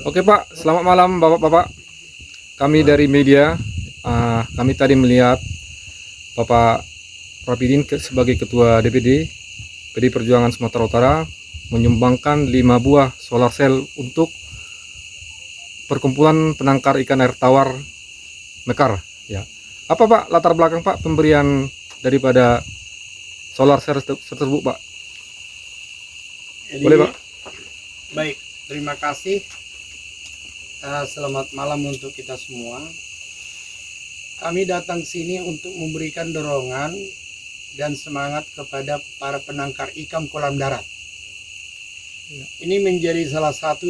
Oke Pak, selamat malam Bapak-Bapak. Kami dari media, kami tadi melihat Bapak Rapidin sebagai Ketua DPD PD Perjuangan Sumatera Utara menyumbangkan 5 buah solar cell untuk perkumpulan penangkar ikan air tawar Mekar. Ya, apa Pak latar belakang Pak pemberian daripada solar cell tersebut Pak? Jadi, Boleh Pak? baik, terima kasih. Selamat malam untuk kita semua. Kami datang sini untuk memberikan dorongan dan semangat kepada para penangkar ikan kolam darat. Ini menjadi salah satu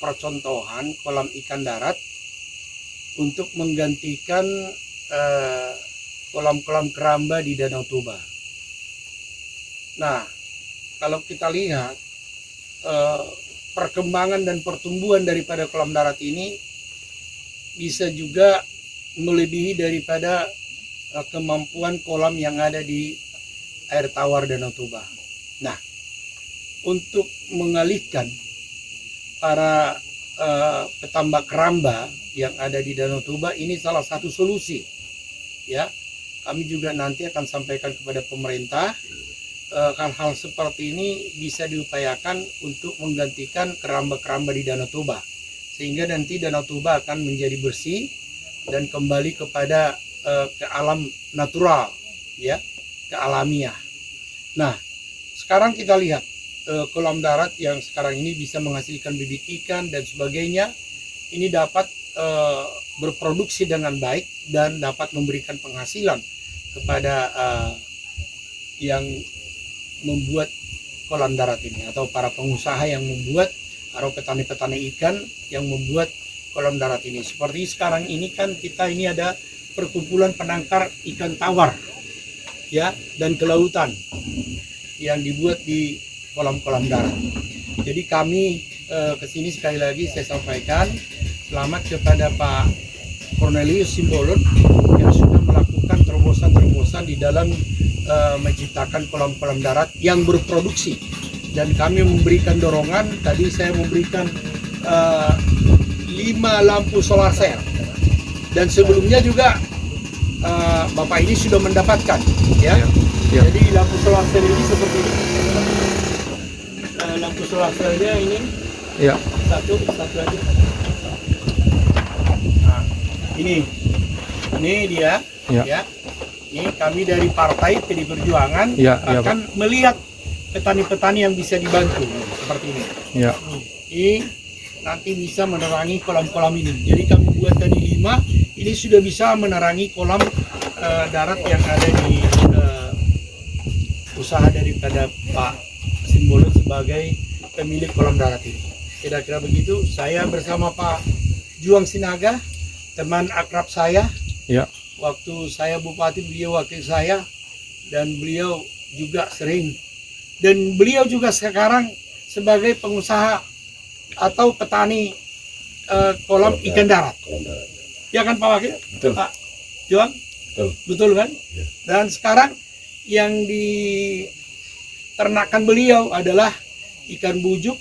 percontohan kolam ikan darat untuk menggantikan kolam-kolam keramba di Danau Toba. Nah, kalau kita lihat perkembangan dan pertumbuhan daripada kolam darat ini bisa juga melebihi daripada kemampuan kolam yang ada di air tawar Danau Toba. Nah, untuk mengalihkan para petambak keramba yang ada di Danau Toba, ini salah satu solusi. Ya, kami juga nanti akan sampaikan kepada pemerintah hal-hal seperti ini bisa diupayakan untuk menggantikan keramba-keramba di Danau Toba, sehingga nanti Danau Toba akan menjadi bersih dan kembali kepada ke alam natural, ya, ke alamiah. Nah, sekarang kita lihat kolam darat yang sekarang ini bisa menghasilkan bibit ikan dan sebagainya, ini dapat berproduksi dengan baik dan dapat memberikan penghasilan kepada yang membuat kolam darat ini, atau para pengusaha yang membuat, atau petani-petani ikan yang membuat kolam darat ini. Seperti sekarang ini kan kita ini ada perkumpulan penangkar ikan tawar, ya, dan kelautan yang dibuat di kolam-kolam darat. Jadi kami kesini sekali lagi saya sampaikan selamat kepada Pak Cornelius Simbolon yang sudah melakukan terobosan-terobosan di dalam menciptakan kolam-kolam darat yang berproduksi, dan kami memberikan dorongan. Tadi saya memberikan 5 lampu solar cell, dan sebelumnya juga Bapak ini sudah mendapatkan, ya. Jadi lampu solar cell ini seperti ini. Lampu solar cellnya ini, ya, satu aja. Nah, ini dia, ya. Ini kami dari Partai PD Perjuangan akan melihat petani-petani yang bisa dibantu seperti ini. Ya. Ini nanti bisa menerangi kolam-kolam ini. Jadi kami buat tadi 5, ini sudah bisa menerangi kolam darat yang ada di usaha daripada Pak Simbolon sebagai pemilik kolam darat ini. Kira-kira begitu. Saya bersama Pak Juang Sinaga, teman akrab saya. Ya. Waktu saya bupati, beliau wakil saya, dan beliau juga sering, dan beliau juga sekarang sebagai pengusaha atau petani kolam ikan darat. Ya kan Pak Wakil? Betul. Pak Juang? Betul kan? Ya. Dan sekarang yang diternakan beliau adalah ikan bujuk,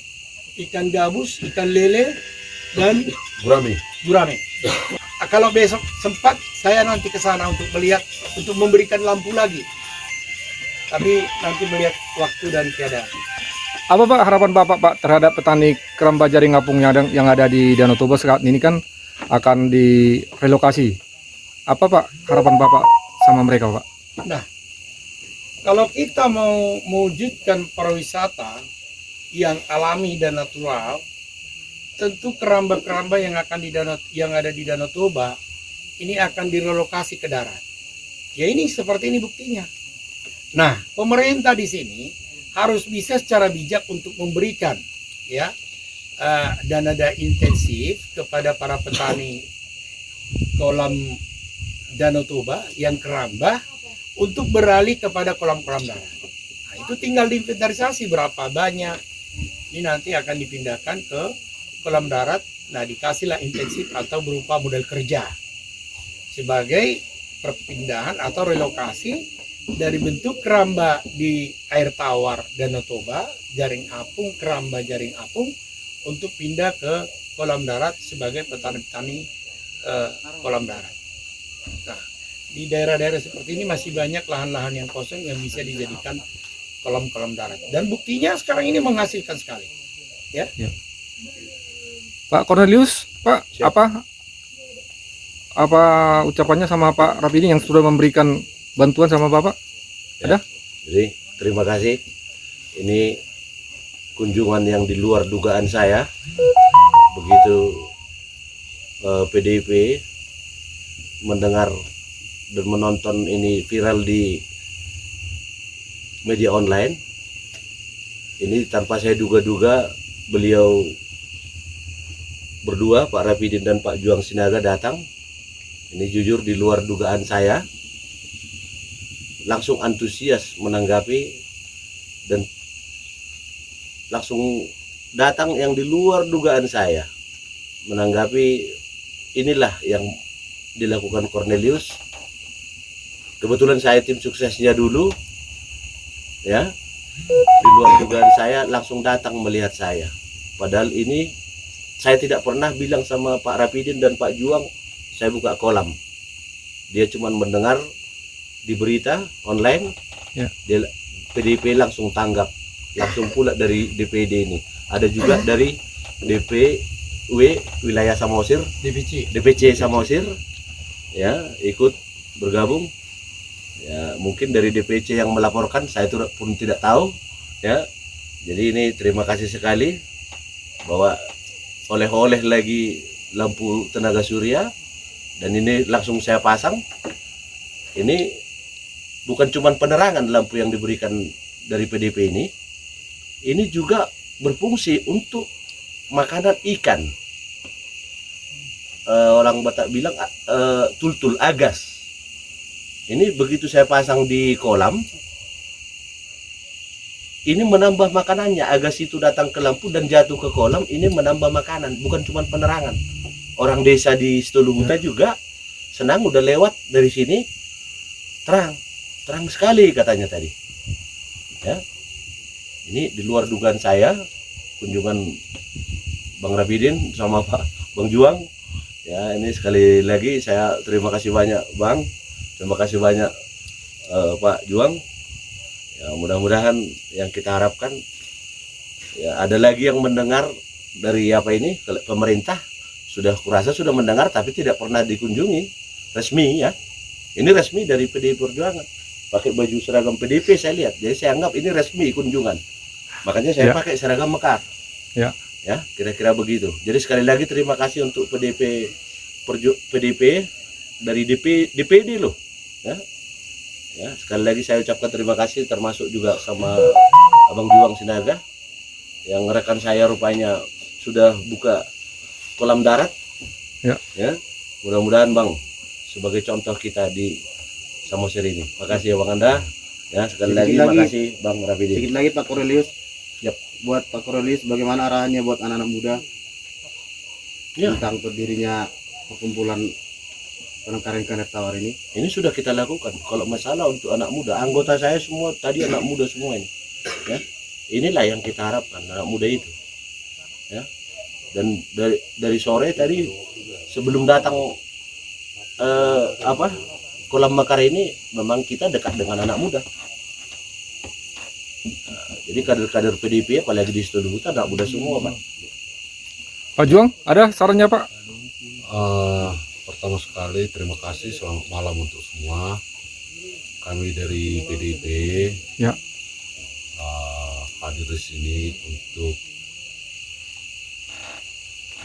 ikan gabus, ikan lele, dan gurame. Kalau besok sempat, saya nanti ke sana untuk melihat, untuk memberikan lampu lagi. Tapi nanti melihat waktu dan keadaan. Apa Pak harapan Bapak Pak terhadap petani keramba jaring apung yang ada di Danau Toba saat ini kan akan direlokasi? Apa Pak harapan Bapak sama mereka Pak? Nah, kalau kita mau mewujudkan pariwisata yang alami dan natural, tentu keramba-keramba yang ada di Danau Toba ini akan direlokasi ke darat. Ya, ini seperti ini buktinya. Nah, pemerintah di sini harus bisa secara bijak untuk memberikan, ya, dana intensif kepada para petani kolam Danau Toba yang keramba untuk beralih kepada kolam-kolam darat. Nah, itu tinggal diinventarisasi berapa banyak. Ini nanti akan dipindahkan ke kolam darat. Nah, dikasihlah intensif atau berupa modal kerja sebagai perpindahan atau relokasi dari bentuk keramba di air tawar Danau Toba, jaring apung, keramba jaring apung, untuk pindah ke kolam darat sebagai petani-petani kolam darat. Nah, di daerah-daerah seperti ini masih banyak lahan-lahan yang kosong yang bisa dijadikan kolam-kolam darat. Dan buktinya sekarang ini menghasilkan sekali. Ya. Pak Cornelius, Pak, Siap. apa ucapannya sama Pak Rapidin yang sudah memberikan bantuan sama Bapak? Ada? Jadi terima kasih. Ini kunjungan yang di luar dugaan saya. Begitu PDIP mendengar dan menonton ini viral di media online, ini tanpa saya duga-duga beliau berdua, Pak Rapidin dan Pak Juang Sinaga datang. Ini jujur di luar dugaan saya, langsung antusias menanggapi dan langsung datang yang di luar dugaan saya menanggapi. Inilah yang dilakukan Cornelius. Kebetulan saya tim suksesnya dulu, ya, di luar dugaan saya langsung datang melihat saya. Padahal ini saya tidak pernah bilang sama Pak Rapidin dan Pak Juang saya buka kolam. Dia cuma mendengar di berita online, Ya. dia PDIP langsung tanggap, langsung pula dari DPD ini. Ada juga dari DPW wilayah Samosir, DPC Samosir, ya, ikut bergabung. Ya, mungkin dari DPC yang melaporkan, saya pun tidak tahu, ya. Jadi ini terima kasih sekali bahwa oleh-oleh lagi lampu tenaga surya, dan ini langsung saya pasang. Ini bukan cuma penerangan lampu yang diberikan dari PDP ini juga berfungsi untuk makanan ikan. Orang Batak bilang tultul, agas. Ini begitu saya pasang di kolam, ini menambah makanannya. Agas itu datang ke lampu dan jatuh ke kolam, ini menambah makanan, bukan cuma penerangan. Orang desa di Stoluhuta juga senang, udah lewat dari sini, terang sekali katanya tadi. Ya, ini di luar dugaan saya, kunjungan Bang Rapidin sama Pak Bang Juang. Ya, ini sekali lagi saya terima kasih banyak Bang, terima kasih banyak Pak Juang. Ya, mudah-mudahan yang kita harapkan, ya, ada lagi yang mendengar dari apa ini pemerintah. Sudah kurasa sudah mendengar tapi tidak pernah dikunjungi resmi, ya. Ini resmi dari PDI Perjuangan. Pakai baju seragam PDP saya lihat. Jadi saya anggap ini resmi kunjungan. Makanya saya pakai seragam mekar. Ya. Ya, kira-kira begitu. Jadi sekali lagi terima kasih untuk PDP dari DPD loh. Ya. Ya, sekali lagi saya ucapkan terima kasih, termasuk juga sama Abang Juang Sinaga yang rekan saya rupanya sudah buka kolam darat. Ya. Ya, mudah-mudahan Bang sebagai contoh kita di Samosir ini. Makasih ya Bang Anda. Ya, sekali lagi makasih Bang Rapidin. Sedikit lagi Pak Cornelius. Yap. Buat Pak Cornelius, bagaimana arahannya buat anak-anak muda Ya. tentang berdirinya perkumpulan penangkaran ikan air tawar ini? Ini sudah kita lakukan. Kalau masalah untuk anak muda, anggota saya semua tadi anak muda semua ini. Ya. Inilah yang kita harapkan, anak muda itu. Ya. Dan dari sore tadi sebelum datang kolam bakar ini memang kita dekat dengan anak muda. Nah, jadi kader-kader PDIP apalagi di Stoluhuta anak muda semua, Pak. Pak Juang, ada sarannya Pak? Pertama sekali terima kasih, selamat malam untuk semua. Kami dari PDIP Ya. hadir di sini untuk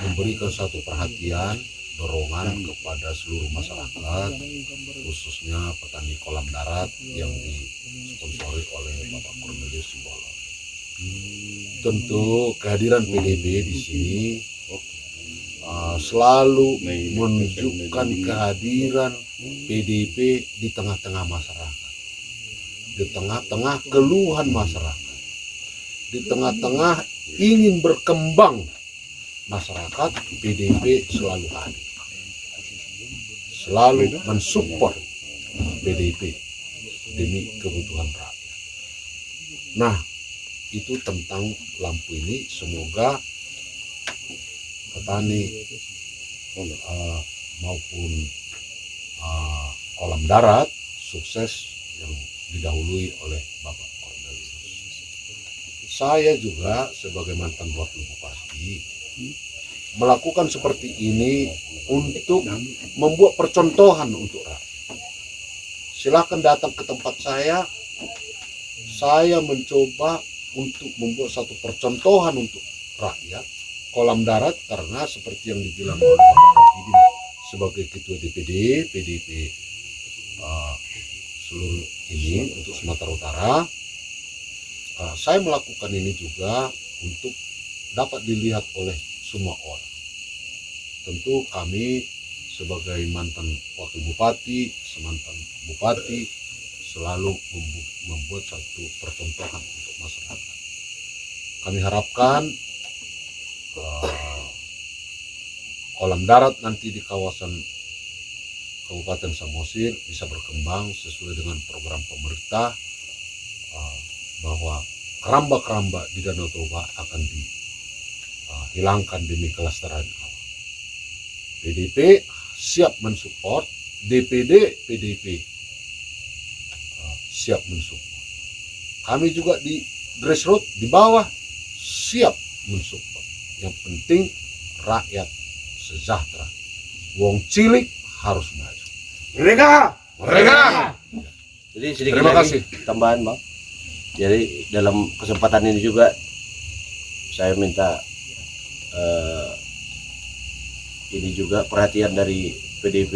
memberikan satu perhatian, dorongan kepada seluruh masyarakat, khususnya petani kolam darat yang disponsori oleh Bapak Cornelius Simbolon. Tentu kehadiran PDIP di sini selalu menunjukkan kehadiran PDIP di tengah-tengah masyarakat, di tengah-tengah keluhan masyarakat, di tengah-tengah ingin berkembang masyarakat. PDIP selalu hadir, selalu mensupport PDIP demi kebutuhan rakyat. Nah, itu tentang lampu ini. Semoga petani maupun kolam darat sukses yang didahului oleh Bapak Cornelius. Saya juga sebagai mantan wakil bupati melakukan seperti ini untuk membuat percontohan untuk rakyat. Silahkan datang ke tempat saya mencoba untuk membuat satu percontohan untuk rakyat kolam darat, karena seperti yang dibilang oleh Bapak Rapidin sebagai ketua DPD PDIP seluruh ini untuk Sumatera Utara, saya melakukan ini juga untuk dapat dilihat oleh semua orang. Tentu kami sebagai mantan wakil bupati, semantan bupati selalu membuat satu percontohan untuk masyarakat. Kami harapkan kolam darat nanti di kawasan Kabupaten Samosir bisa berkembang sesuai dengan program pemerintah, bahwa keramba-keramba di Danau Toba akan dihilangkan demi kelestarian alam. PDIP siap mensupport, DPD PDIP siap mensupport. Kami juga di grassroots di bawah siap mensupport. Yang penting rakyat sejahtera. Wong cilik harus maju. Mereka. Jadi sedikit Terima lagi kasih. tambahan, Bang. Jadi dalam kesempatan ini juga saya minta ini juga perhatian dari PDIP,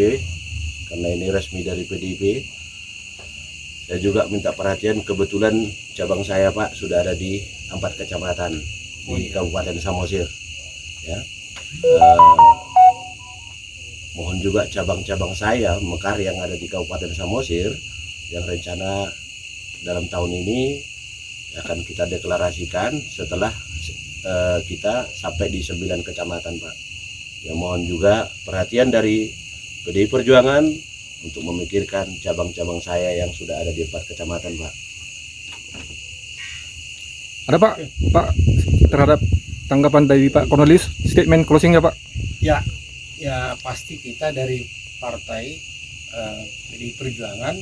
karena ini resmi dari PDIP. Saya juga minta perhatian, kebetulan cabang saya Pak sudah ada di 4 kecamatan di Kabupaten Samosir. Ya. Mohon juga cabang-cabang saya Mekar yang ada di Kabupaten Samosir yang rencana dalam tahun ini akan kita deklarasikan setelah kita sampai di 9 kecamatan, Pak. Ya, mohon juga perhatian dari PDI Perjuangan untuk memikirkan cabang-cabang saya yang sudah ada di 4 kecamatan, Pak. Ada Pak terhadap tanggapan dari Pak Cornelius, statement closingnya Pak. Ya pasti kita dari partai PDI Perjuangan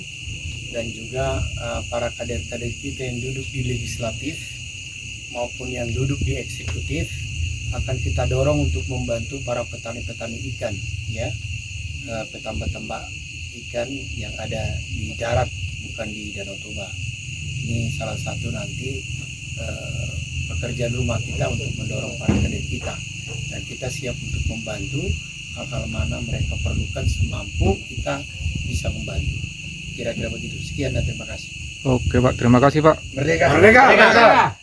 dan juga para kader-kader kita yang duduk di legislatif maupun yang duduk di eksekutif akan kita dorong untuk membantu para petani-petani ikan, ya, petambak-tambak ikan yang ada di darat, bukan di Danau Toba. Ini salah satu nanti pekerjaan rumah kita untuk mendorong para kader kita, dan kita siap untuk membantu hal-hal mana mereka perlukan semampu kita bisa membantu. Kira-kira begitu. Sekian dan terima kasih. Oke Pak, terima kasih Pak. Merdeka! Merdeka.